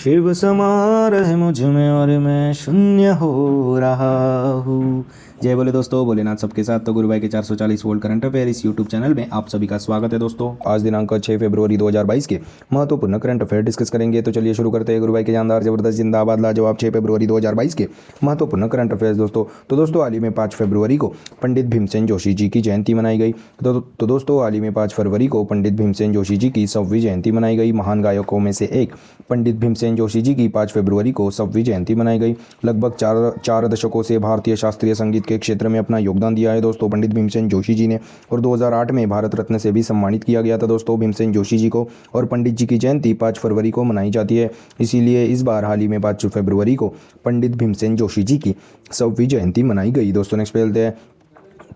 शिव समा रहे मुझ में और मैं शून्य हो रहा हूँ। जय बोले दोस्तों, भोलेनाथ सबके साथ। तो गुरु भाई के 440 वोल्ट करंट अफेयर इस यूट्यूब चैनल में आप सभी का स्वागत है। दोस्तों आज दिनांक 6 फरवरी 2022 के महत्वपूर्ण करंट अफेयर डिस्कस करेंगे। तो चलिए शुरू करते हैं। गुरु भाई के जानदार जबरदस्त जिंदाबाद लाजवाब 6 फरवरी 2022 के महत्वपूर्ण करंट अफेयर्स। दोस्तों हाल ही में 5 फरवरी को पंडित भीमसेन जोशी जी की जयंती मनाई गई। तो दोस्तों हाल ही में 5 फरवरी को पंडित भीमसेन जोशी जी की 100वीं जयंती मनाई गई। महान गायकों में से एक पंडित भीमसेन जोशी जी की 5 फरवरी को 100वीं जयंती मनाई गई। लगभग चार दशकों से भारतीय शास्त्रीय संगीत के क्षेत्र में अपना योगदान दिया है दोस्तों पंडित भीमसेन जोशी जी ने, और 2008 में भारत रत्न से भी सम्मानित किया गया था दोस्तों भीमसेन जोशी जी को। और पंडित जी की जयंती 5 फरवरी को मनाई जाती है, इसीलिए इस बार हाल ही में 5 फरवरी को पंडित भीमसेन जोशी जी की 100वीं जयंती मनाई गई। दोस्तों नेक्स्ट पे चलते हैं।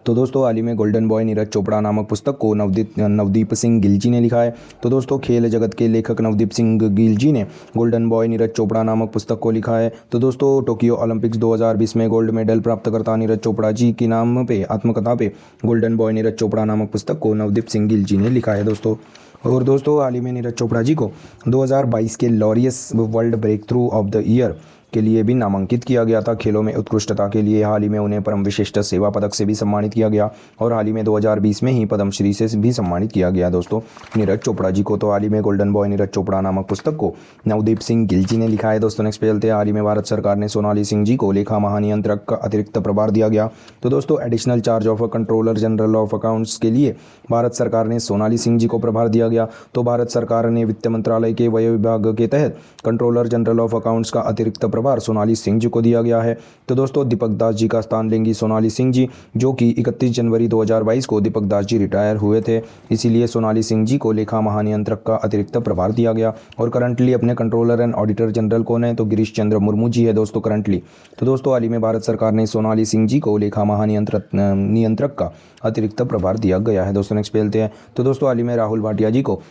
तो दोस्तों हाल ही में गोल्डन बॉय नीरज चोपड़ा नामक पुस्तक को नवदीप सिंह गिल जी ने लिखा है। तो दोस्तों खेल जगत के लेखक नवदीप सिंह गिल जी ने गोल्डन बॉय नीरज चोपड़ा नामक पुस्तक को लिखा है। तो दोस्तों टोक्यो ओलंपिक्स 2020 में गोल्ड मेडल प्राप्त करता नीरज चोपड़ा जी की नाम पे आत्मकथा पे गोल्डन बॉय नीरज चोपड़ा नामक पुस्तक को नवदीप सिंह गिल जी ने लिखा है दोस्तों। और दोस्तों हाल ही में नीरज चोपड़ा जी को 2022 के Laureus world breakthrough of the year के लिए भी नामांकित किया गया था। खेलों में उत्कृष्टता के लिए हाल ही में उन्हें परम विशिष्ट सेवा पदक से भी सम्मानित किया गया, और हाल ही में 2020 में ही पद्मश्री से भी सम्मानित किया गया दोस्तों नीरज चोपड़ा जी को। तो हाल ही में गोल्डन बॉय नीरज चोपड़ा नामक पुस्तक को नवदीप सिंह गिल जी ने लिखा है। दोस्तों नेक्स्ट पे चलते हैं। हाल ही में भारत सरकार ने सोनाली सिंह जी को लेखा महानियंत्रक का अतिरिक्त प्रभार दिया गया। तो दोस्तों additional charge of controller general of accounts के लिए भारत सरकार ने सोनाली सिंह जी को प्रभार दिया गया। तो भारत सरकार ने वित्त मंत्रालय के व्यय विभाग के तहत कंट्रोलर जनरल ऑफ अकाउंट्स का अतिरिक्त प्रभार सोनाली सिंह जी को दिया गया है। तो दोस्तों दीपक दास जी का स्थान लेंगी सोनाली सिंह जी, जो कि 31 जनवरी 2022 को दीपक दास जी रिटायर हुए थे, इसीलिए सोनाली सिंह जी को लेखा महानियंत्रक का अतिरिक्त प्रभार दिया गया। और करंटली अपने कंट्रोलर एंड ऑडिटर जनरल कौन है, तो गिरीश चंद्र मुर्मू जी है दोस्तों करंटली। तो दोस्तों हाल ही में भारत सरकार ने सोनाली सिंह जी को लेखा महानियंत्रक का अतिरिक्त प्रभार दिया गया है। दोस्तों नेक्स्ट पे चलते हैं। तो दोस्तों हाल ही में राहुल भाटिया जी को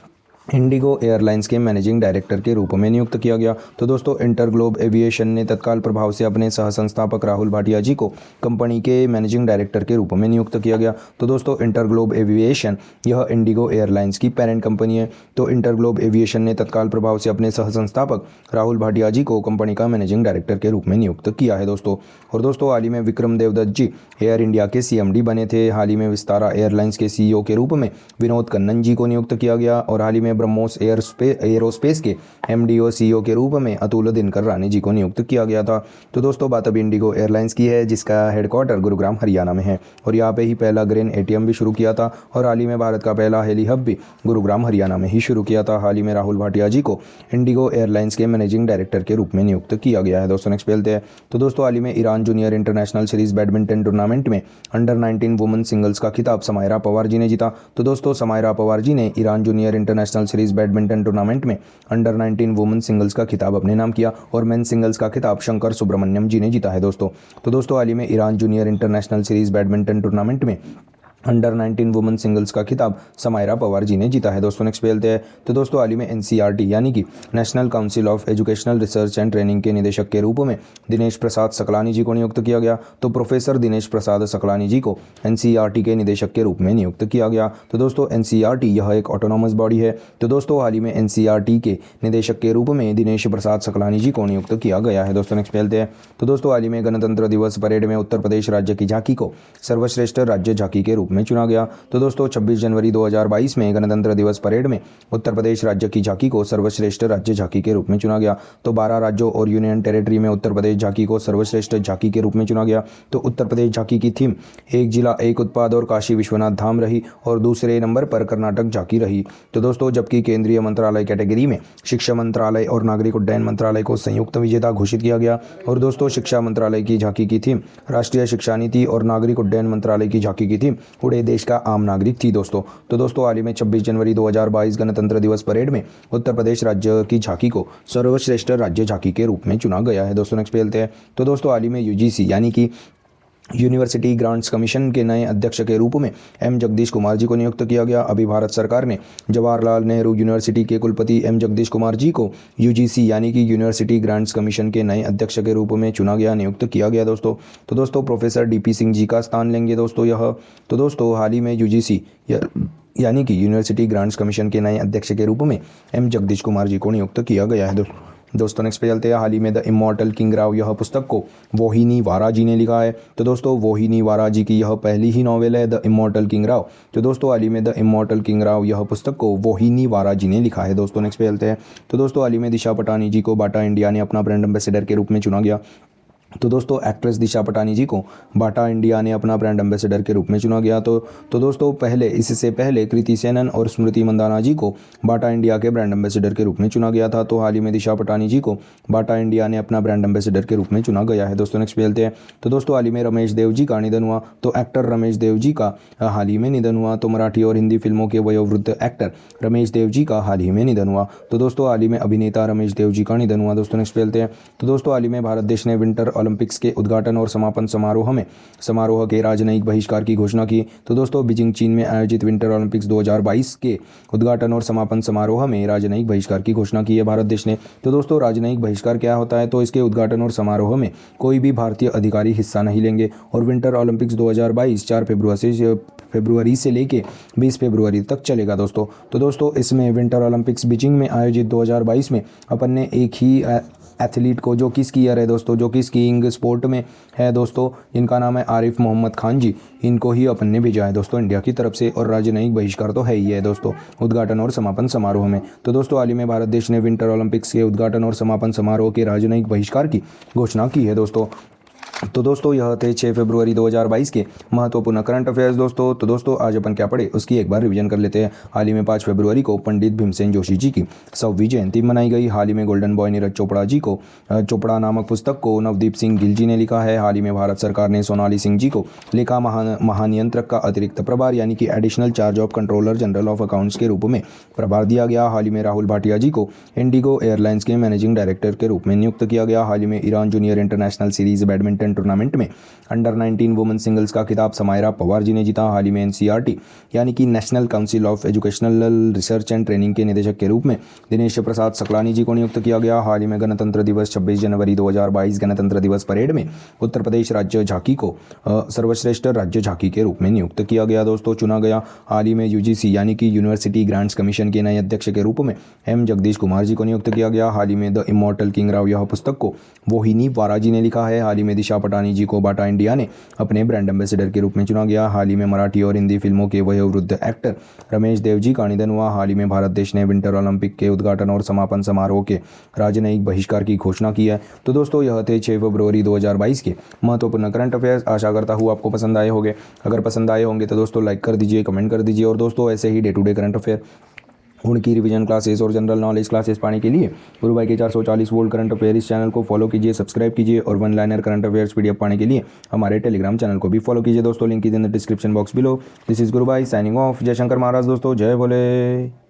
इंडिगो एयरलाइंस के मैनेजिंग डायरेक्टर के रूप में नियुक्त किया गया। तो दोस्तों इंटरग्लोब एविएशन ने तत्काल प्रभाव से अपने सह संस्थापक राहुल भाटिया जी को कंपनी के मैनेजिंग डायरेक्टर के रूप में नियुक्त किया गया। तो दोस्तों इंटरग्लोब एविएशन यह इंडिगो एयरलाइंस की पेरेंट कंपनी है। तो इंटरग्लोब एविएशन ने तत्काल प्रभाव से अपने सह संस्थापक राहुल भाटिया जी को कंपनी का मैनेजिंग डायरेक्टर के रूप में नियुक्त किया है दोस्तों। और दोस्तों हाल ही में विक्रम देवदत्त जी एयर इंडिया के CMD बने थे। हाल ही में विस्तारा एयरलाइंस के CEO के रूप में विनोद कन्नन जी को नियुक्त किया गया। और हाल ही में ब्रह्मोस एरोस्पेस के MD और CEO के रूप में अतुल दिनकर रानी जी को नियुक्त किया गया था। तो दोस्तों बात अब इंडिगो एयरलाइंस की है, जिसका हेडक्वार्टर गुरुग्राम हरियाणा में है, और यहाँ पे ही पहला ग्रेन ATM भी शुरू किया था। और हाल ही में भारत का पहला हेली हब भी गुरुग्राम हरियाणा में ही शुरू किया था। हाल ही में राहुल भाटिया जी को इंडिगो एयरलाइंस के मैनेजिंग डायरेक्टर के रूप में नियुक्त किया गया है। दोस्तों नेक्स्ट पे चलते हैं। तो दोस्तों हाल ही में Iran junior international series badminton tournament में अंडर 19 वुमेन सिंगल्स का खिताब समायरा पवार जी ने जीता। तो दोस्तों समायरा पवार जी ने Iran junior international series badminton tournament में अंडर 19 वुमेन सिंगल्स का खिताब अपने नाम किया, और मेन सिंगल्स का खिताब शंकर सुब्रमण्यम जी ने जीता है दोस्तों। तो दोस्तों हाल ही में Iran junior international series badminton tournament में अंडर 19 वुमेन सिंगल्स का खिताब समायरा पवार जी ने जीता है। दोस्तों नेक्स्ट पे चलते हैं। तो दोस्तों हाल ही में NCERT यानी कि national council of educational research and training के निदेशक के रूप में दिनेश प्रसाद सकलानी जी को नियुक्त किया गया। तो प्रोफेसर दिनेश प्रसाद सकलानी जी को NCERT के निदेशक के रूप में नियुक्त किया गया। तो दोस्तों NCERT यह एक ऑटोनॉमस बॉडी है। तो दोस्तों हाल ही में NCERT के निदेशक के रूप में दिनेश प्रसाद सकलानी जी को नियुक्त किया गया है। दोस्तों नेक्स्ट पे चलते हैं। तो दोस्तों हाल ही में गणतंत्र दिवस परेड में उत्तर प्रदेश राज्य की झांकी को सर्वश्रेष्ठ राज्य झांकी के रूप में चुना गया। तो दोस्तों 26 जनवरी 2022 में गणतंत्र दिवस परेड में उत्तर प्रदेश राज्य की झांकी को सर्वश्रेष्ठ राज्य झांकी के रूप में चुना गया। तो 12 राज्यों और यूनियन टेरिटरी में उत्तर प्रदेश झांकी को सर्वश्रेष्ठ झांकी के रूप में चुना गया। तो उत्तर प्रदेश झांकी की थीम एक जिला एक उत्पाद और काशी विश्वनाथ धाम रही, और दूसरे नंबर पर कर्नाटक झांकी रही। तो दोस्तों जबकि केंद्रीय मंत्रालय कैटेगरी में शिक्षा मंत्रालय और नागरिक उड्डयन मंत्रालय को संयुक्त विजेता घोषित किया गया। और दोस्तों शिक्षा मंत्रालय की झांकी की थीम राष्ट्रीय शिक्षा नीति और नागरिक उड्डयन मंत्रालय की झांकी की थीम उड़े देश का आम नागरिक थी दोस्तों। तो दोस्तों हाल ही में 26 जनवरी 2022 गणतंत्र दिवस परेड में उत्तर प्रदेश राज्य की झांकी को सर्वश्रेष्ठ राज्य झांकी के रूप में चुना गया है। दोस्तों नेक्स्ट पे चलते हैं। तो दोस्तों हाल ही में UGC यानी कि यूनिवर्सिटी ग्रांट्स कमीशन के नए अध्यक्ष के रूप में M जगदीश कुमार जी को नियुक्त किया गया। अभी भारत सरकार ने जवाहरलाल नेहरू यूनिवर्सिटी के कुलपति M जगदीश कुमार जी को UGC यानी कि यूनिवर्सिटी ग्रांट्स कमीशन के नए अध्यक्ष के रूप में चुना गया, नियुक्त किया गया दोस्तों। तो दोस्तों प्रोफेसर DP सिंह जी का स्थान लेंगे दोस्तों यह। तो दोस्तों हाल ही में UGC यानी कि यूनिवर्सिटी ग्रांट्स कमीशन के नए अध्यक्ष के रूप में M जगदीश कुमार जी को नियुक्त किया गया है दोस्तों। दोस्तों नेक्स्ट पे चलते हैं। हाल ही में द इमॉर्टल किंग राव, यह पुस्तक को वोहिनी वारा जी ने लिखा है। तो दोस्तों वोहिनी वारा जी की यह पहली ही नॉवेल है द इमॉर्टल किंग राव। तो दोस्तों हाल ही में द इमॉर्टल किंग राव, यह पुस्तक को वोहिनी वारा जी ने लिखा है। दोस्तों नेक्स्ट पे चलते हैं। तो दोस्तों हाल ही में दिशा पटानी जी को बाटा इंडिया ने अपना ब्रांड एम्बेसडर के रूप में चुना गया। तो दोस्तों एक्ट्रेस दिशा पटानी जी को बाटा इंडिया ने अपना ब्रांड एम्बेसडर के रूप में चुना गया। तो दोस्तों पहले, इससे पहले कृति सेनन और स्मृति मंदाना जी को बाटा इंडिया के ब्रांड एम्बेसडर के रूप में चुना गया था। तो हाल ही में दिशा पटानी जी को बाटा इंडिया ने अपना ब्रांड एम्बेसडर के रूप में चुना गया है। दोस्तों नेक्स्ट पे चलते हैं। तो दोस्तों हाल ही में रमेश देव जी का निधन हुआ। तो एक्टर रमेश देव जी का हाल ही में निधन हुआ। तो मराठी और हिंदी फिल्मों के वयोवृद्ध एक्टर रमेश देव जी का हाल ही में निधन हुआ। तो दोस्तों हाल ही में अभिनेता रमेश देव जी का निधन हुआ। दोस्तों नेक्स्ट पे चलते हैं। तो दोस्तों हाल ही में भारत देश ने विंटर ओलंपिक्स के उद्घाटन और समापन समारोह के राजनयिक बहिष्कार की घोषणा की। तो दोस्तों बीजिंग चीन में आयोजित विंटर ओलंपिक्स 2022 के उद्घाटन और समापन समारोह में राजनयिक बहिष्कार की घोषणा की है भारत देश ने। तो दोस्तों राजनयिक बहिष्कार क्या होता है? तो इसके उद्घाटन और समारोह में कोई भी भारतीय अधिकारी हिस्सा नहीं लेंगे और विंटर ओलंपिक्स 2022 4 फरवरी से लेके 20 फरवरी तक चलेगा दोस्तों। तो दोस्तों इसमें विंटर ओलंपिक्स बीजिंग में आयोजित 2022 में अपन ने एक ही एथलीट को, जो कि स्कीयर है दोस्तों, जो कि स्कीइंग स्पोर्ट में है दोस्तों, इनका नाम है आरिफ मोहम्मद खान जी, इनको ही अपन ने भेजा है दोस्तों इंडिया की तरफ से। और राजनयिक बहिष्कार तो है ही है दोस्तों उद्घाटन और समापन समारोह में। तो दोस्तों हाल ही में भारत देश ने विंटर ओलंपिक्स के उद्घाटन और समापन समारोह के राजनयिक बहिष्कार की घोषणा की है दोस्तों। तो दोस्तों यह थे 6 फरवरी 2022 के महत्वपूर्ण करंट अफेयर्स दोस्तों। तो दोस्तों आज अपन क्या पढ़े उसकी एक बार रिवीजन कर लेते हैं। हाल ही में 5 फरवरी को पंडित भीमसेन जोशी जी की 100वीं जयंती मनाई गई। हाल ही में गोल्डन बॉय नीरज चोपड़ा जी को चोपड़ा नामक पुस्तक को नवदीप सिंह गिल जी ने लिखा है। हाल ही में भारत सरकार ने सोनाली सिंह जी को लेखा महानियंत्रक का अतिरिक्त प्रभार यानी कि additional charge of controller general of accounts के रूप में प्रभार दिया गया। हाल ही में राहुल भाटिया जी को इंडिगो एयरलाइंस के मैनेजिंग डायरेक्टर के रूप में नियुक्त किया गया। हाल ही में Iran junior international series badminton tournament में अंडर 19 वुमेन सिंगल्स का खिताब समायरा पवार जी ने जीता। हाल ही में एनसीईआरटी यानी कि national council of educational research and training के निदेशक के रूप में दिनेश प्रसाद सकलानी जी को नियुक्त किया गया। हाल ही में गणतंत्र दिवस 26 जनवरी 2022 गणतंत्र दिवस परेड में उत्तर प्रदेश राज्य झांकी को सर्वश्रेष्ठ राज्य झांकी के रूप में नियुक्त किया गया दोस्तों, चुना गया। हाल ही में यूजीसी यानी कि यूनिवर्सिटी ग्रांट्स कमीशन के नए अध्यक्ष के रूप में एम जगदीश कुमार जी को नियुक्त किया गया। हाल ही में द इमॉर्टल किंग राव, यह पुस्तक को वोहिनी वारा जी ने लिखा है। हाल ही में दिशा पटानी जी को बाटा इंडिया ने अपने ब्रांड एम्बेसडर के रूप में चुना गया। हाल ही में मराठी और हिंदी फिल्मों के वयोवृद्ध एक्टर रमेश देव जी का निधन हुआ। हाल ही में भारत देश ने विंटर ओलंपिक के उद्घाटन और समापन समारोह के राजनयिक बहिष्कार की घोषणा की है। तो दोस्तों यह थे 6 फरवरी 2022 के महत्वपूर्ण करंट अफेयर्स। आशा करता हूँ आपको पसंद आए होंगे। अगर पसंद आए होंगे तो दोस्तों लाइक कर दीजिए, कमेंट कर दीजिए। और दोस्तों ऐसे ही day to day current affair, उनकी रिवीजन क्लासेस और जनरल नॉलेज क्लासेस पाने के लिए गुरु भाई के 440 वोल्ट करंट अफेयर इस चैनल को फॉलो कीजिए, सब्सक्राइब कीजिए। और one liner current affairs PDF पाने के लिए हमारे टेलीग्राम चैनल को भी फॉलो कीजिए दोस्तों, link is in the description box below. This is गुरु भाई साइनिंग ऑफ। जय शंकर महाराज दोस्तों, जय भोले।